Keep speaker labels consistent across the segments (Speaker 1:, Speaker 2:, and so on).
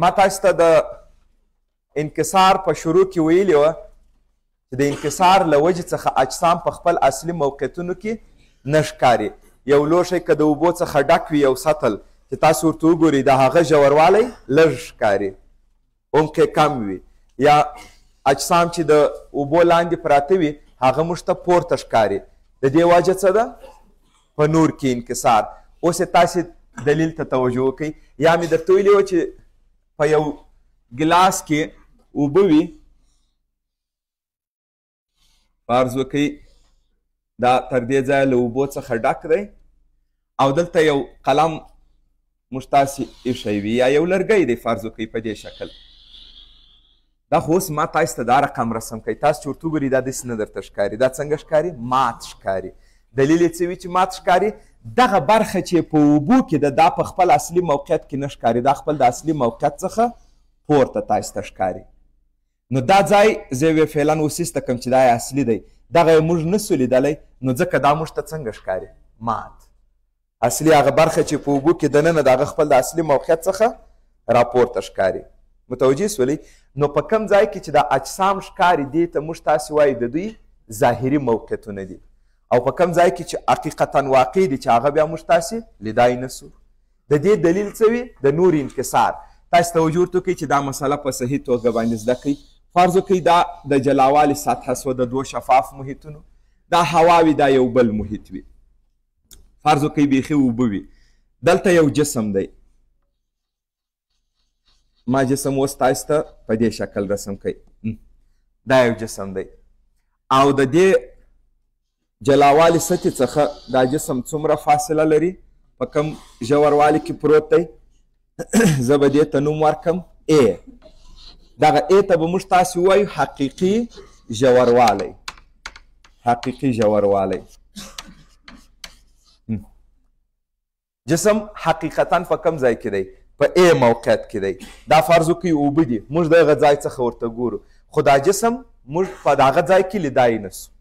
Speaker 1: ما تاسو ته د انکسار په شروع کې ویلي وه چې د انکسار له وجې څخه اجسام په خپل اصلي موقعیتونو کې نه ښکاري. یو لوښی که د اوبو څخه ډک وي یو سطل چې تاسو ورته وګورئ د هغه ژوروالی لږ ښکاري، عمق کم وي، یا اجسام چې د اوبو لاندې پراته وي هغه موږ ته پورته ښکاري. د دې وجه څه ده؟ په نور کې انکسار. اوس یې تاسې دلیل ته توجه وکئ. یا مې درته ویلي وه چې په یو ګلاس کې اوبه وي، فرض وکئ دا تر دې ځایه له اوبو څخه ډک دی او دلته یو قلم موږ تاسې ایښی وي یا یو لرګی دی فرض وکئ په دې شکل. دا خو اوس ما تاسو ته دا رقم رسم کوي، تاسو چې ورته وګورئ دا داسې نه درته ښکاري. دا څنګه ښکاري؟ مات ښکاري. دلیل یې څه وي چې مات ښکاري؟ دغه برخه چې په اوبو کې ده دا په خپل اصلي موقعیت کې نه ښکاري، دا خپل د اصلي موقعیت څخه پورته تاسو ته ښکاري. نو دا ځای زه یې فعلا وسیسته کړم چې دا یې اصلي دی، دغه یې موږ نسو لیدلی، نو ځکه دا موږ ته څنګه ښکاري؟ مات. اصلي هغه برخه چې په اوبو کې دننه د هغه خپل د اصلي موقعیت څخه راپورته ښکاري. متوجه سولئ؟ نو په کوم ځای کې چې دا اجسام ښکاري دې ته موږ تاسې وایو د دوی ظاهري موقعیتونه دي، او په کوم ځای کې چې حقیقتا واقع دي چې هغه بیا موږ تاسې لیدای نسو. د دې دلیل څه وي؟ د نور انکسار. تاسو توجه ورته وکړئ چې دا مسله په صحیح توګه باندې زده کړئ. فرض وکړئ دا د جلاوالي سطحه سوه د دوه شفاف محیطونو، دا هوا وي، دا یو بل محیط وي. فرض وکړئ بیخي اوبه وي، دلته یو جسم دی. ما جسم اوس تاسو ته په دې شکل رسم کوي. دا یو جسم دی او د دې جلاوالي سطحې څخه دا جسم څومره فاصله لري، په کوم ژوروالي کې پروت دی؟ زه به دې ته نوم ورکړم A. دغه A ته به موږ تاسې ووایو حقیقي ژوروالی. حقیقي ژوروالی. جسم حقیقتا په کوم ځای کې دی؟ په A موقعیت کې دی. دا فرض وکړئ اوبه دي، موږ دغه ځای څخه ورته ګورو، خو دا جسم موږ په دغه ځای کې لیدای نسو.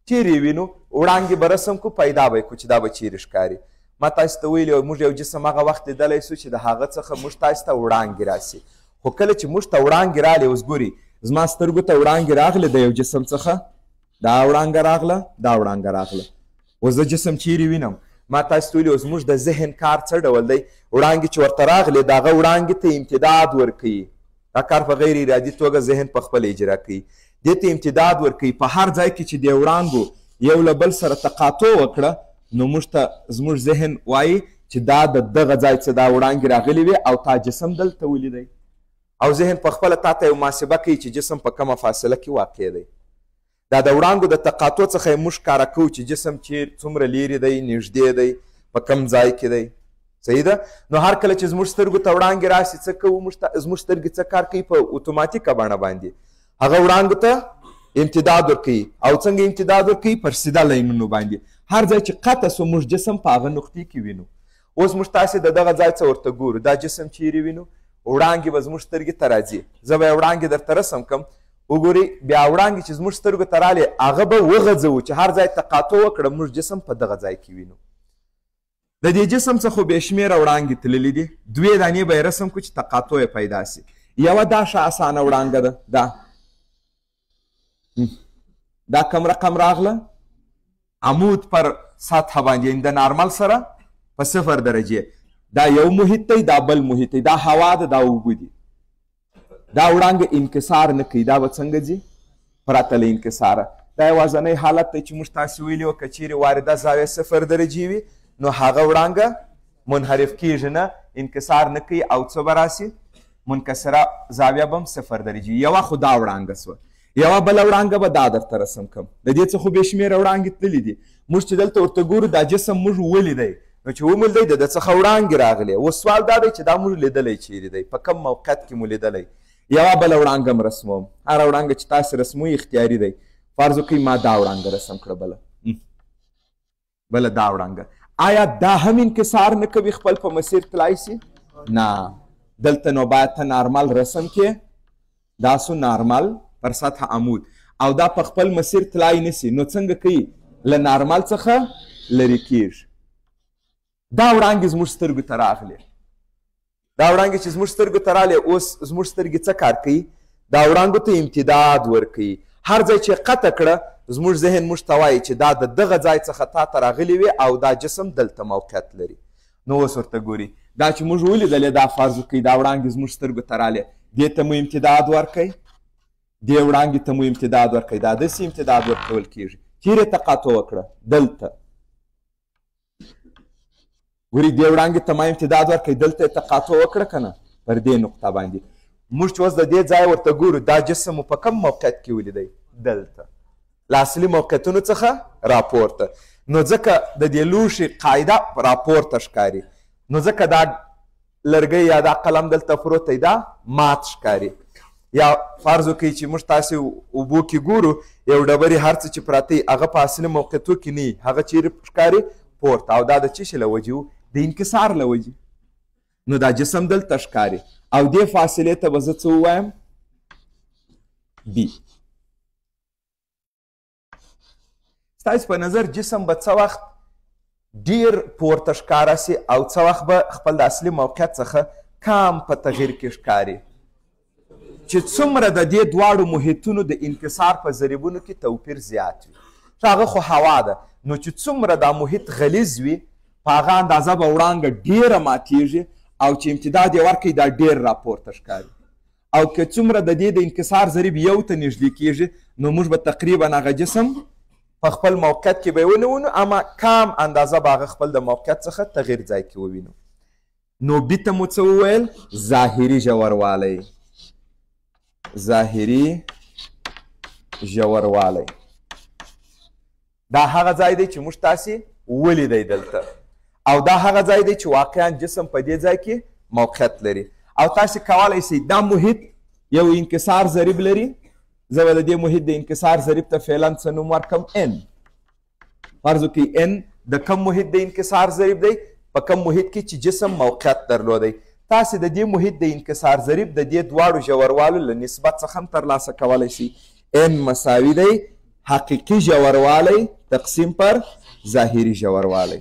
Speaker 1: چیرې وینو؟ وړانګې به رسم کړو، پیدا به یې کړو چې دا به چیرې ښکاري. ما تاسو ته ویلي موږ یو جسم هغه وخت لیدلی سو چې د هغه څخه موږ تاسو ته وړانګې راسي، خو کله چې موږ ته وړانګې راغلې، اوس ګوري زما سترګو ته وړانګې راغلې د یو جسم څخه، دا وړانګه راغله، دا وړانګه راغله. اوس زه جسم چیرې وینم؟ ما تاسو ته ویلي اوس موږ د ذهن کار څه ډول دی؟ وړانګې چې ورته راغلې د هغه وړانګې ته امتداد ورکوي. دا کار په غیر ارادي توګه ذهن په خپله اجرا کوي، دې ته امتداد ورکوي. په هر ځای کې چې د وړانګو یو له بل سره تقاطع وکړه نو موږ ته زموږ ذهن وایي چې دا د دغه ځای څخه دا وړانګې راغلې وي او تا جسم دلته ولیدی، او ذهن په خپله تا ته یو محاسبه کوي چې جسم په کومه فاصله کې واقع دی. دا د وړانګو د تقاطع څخه یې موږ ښکاره کوو چې جسم څومره لیرې دی، نږدې دی، په کوم ځای کې دی. صحیح ده؟ نو هر کله چې زموږ سترګو ته وړانګې راسي څه کوو؟ زموږ سترګې څه کار کوي؟ په اتوماتیکه بڼه باندې هغه وړانګو ته امتداد ورکوي. او څنګه امتداد ورکوي؟ پر سیده لاینونو باندې. هر ځای چې قطع سو موږ جسم په هغه نقطې کې وینو. اوس موږ تاسې د دغه ځای څه ورته ګورو، دا جسم چیرې وینو؟ وړانګې به زموږ سترګې ته راځي. زه به یې وړانګې درته رسم کړم، وګورئ بیا وړانګې چې زموږ سترګو ته رالې هغه به وغځوو چې هر ځای تقاطع وکړه موږ جسم په دغه ځای کې وینو. د دې جسم څخه بې شمېره وړانګې تللي دي، دوې دانې به یې رسم کړو چې تقاطع یې پیدا سي. یوه دا ښه اسانه وړانګه ده، دا کم رقم راغله؟ عمود پر سطحه باندې د نارمل سره په 0 درجې. دا یو محیط دی، دا بل محیط دی، دا هوا ده، دا اوبه دي. دا وړانګه انکسار نه کوي، دا به څنګه ځي؟ پرته له انکساره. دا یوازنی حالت دی چې موږ تاسې ویلي وو که چیرې وارده زاویه 0 درجې وي نو هغه وړانګه منحرف کیږي نه، انکسار نه کوي او څه به راسي؟ منکسره زاویه به هم 0 درجې. یوه خو دا وړانګه سوه. یوه بله وړانګه به دا درته رسم کړم. د دې څخه بې شمېره وړانګې تللي دي. موږ چې دلته ورته ګورو دا جسم موږ ولیدی، نو چې ومولیدی د ده څخه وړانګې راغلې. اوس سوال دا دی چې دا موږ لیدلی چیرې دی؟ په کوم موقعیت کې مو لیدلی؟ یوه بله وړانګه هم رسموم. هره وړانګه چې تاسې رسموئ اختیاري دی. فرض وکړئ ما دا وړانګه رسم کړه، بله دا وړانګه. آیا دا هم انکسار نه کوي، خپل په مسیر تلای سي؟ نه. دلته نو باید ته نارمل رسم کې، دا سو نارمل پر سطح عمود، او دا په خپل مسیر تلای نسی. نو څنګه کوي؟ له نارمل څخه لرې کیږي. دا وړانګې زموږ سترګو ته راغلې، دا وړانګې چې زموږ سترګو ته راغلې اوس زموږ سترګې څه کار کوي دا وړانګو ته امتداد ورکوي هر ځای چې قطع کړه زموږ ذهن موږ ته وایي چې دا د دغه ځای څخه تا ته راغلی وي او دا جسم دلته موقعیت لري نو اوس ورته ګوري دا چې موږ ولیدلې دا فرض وکړئ دا وړانګې زموږ سترګو ته راغلې دې ته مو امتداد ورکوئ دې وړانګې ته مو امتداد ورکوئ دا داسې امتداد ورکول کېږي چیرې تقاطع وکړه دلته ګوري دې وړانګې ته ما امتداد ورکوئ دلته یې تقاطع وکړه که نه پر دې نقطه باندې موږ چې اوس د دې ځای ورته ګورو دا جسم مو په کوم موقعیت کې ولیدی دلته له اصلي موقعیتونو څخه راپورته نو ځکه د دې لوښي قاعده راپورته ښکاري نو ځکه دا لرګی یا دا قلم دلته پروت دی دا مات ښکاري یا فرض وکړئ چې موږ تاسې اوبو کې ګورو یو ډبرې هر څه چې پراته هغه په اصلي موقعیتو کې نه هغه چیرې ښکاري پورته او دا د څه شي له وجې و د انکسار له وجې نو دا جسم دلته ښکاري او دې فاصلې ته به زه څه ووایم بي ستاسې په نظر جسم به څه وخت ډیر پورته ښکاره سي او څه وخت به خپل د اصلي موقعیت څخه کم په تغییر کې ښکاري چې څومره د دې دواړو محیطونو د انکسار په ضریبونو کې توپیر زیات وي هغه خو هوا ده نو چې څومره دا محیط غلیظ وي په هغه اندازه به وړانګه ډیره ماتیږي او چې امتداد یې ورکوي دا ډیر راپورته ښکاري او که څومره د دې د انکسار ضریب یو ته نږدې کیږي نو موږ به تقریبا هغه جسم په خپل موقعیت کې به یې ونه وینو اما کم اندازه به هغه خپل د موقعیت څخه تغییر ځای کې ووینو نو بي ته مو څه وویل ظاهري ژوروالی ظاهري ژوروالی دا هغه ځای دی چې موږ تاسې ولیدی دلته او دا هغه ځای دی چې واقعا جسم په دې ځای کې موقعیت لري او تاسې کولی شئ دا محیط یو انکسار ضریب لري زه به د دې محیط د انکسار ضریب ته فعلا څه نوم ورکړم n فرض وکړئ n د کم محیط د انکسار ضریب دی په کم محیط کې چې جسم موقعیت درلودی تاسې د دې محیط د انکسار ضریب د دې دواړو ژوروالو له نسبت څخه هم ترلاسه کولی شي n مساوي دی حقیقي ژوروالی تقسیم پر ظاهري ژوروالی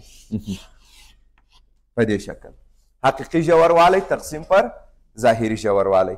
Speaker 1: په دې شکل حقیقي ژوروالی تقسیم پر ظاهري ژوروالی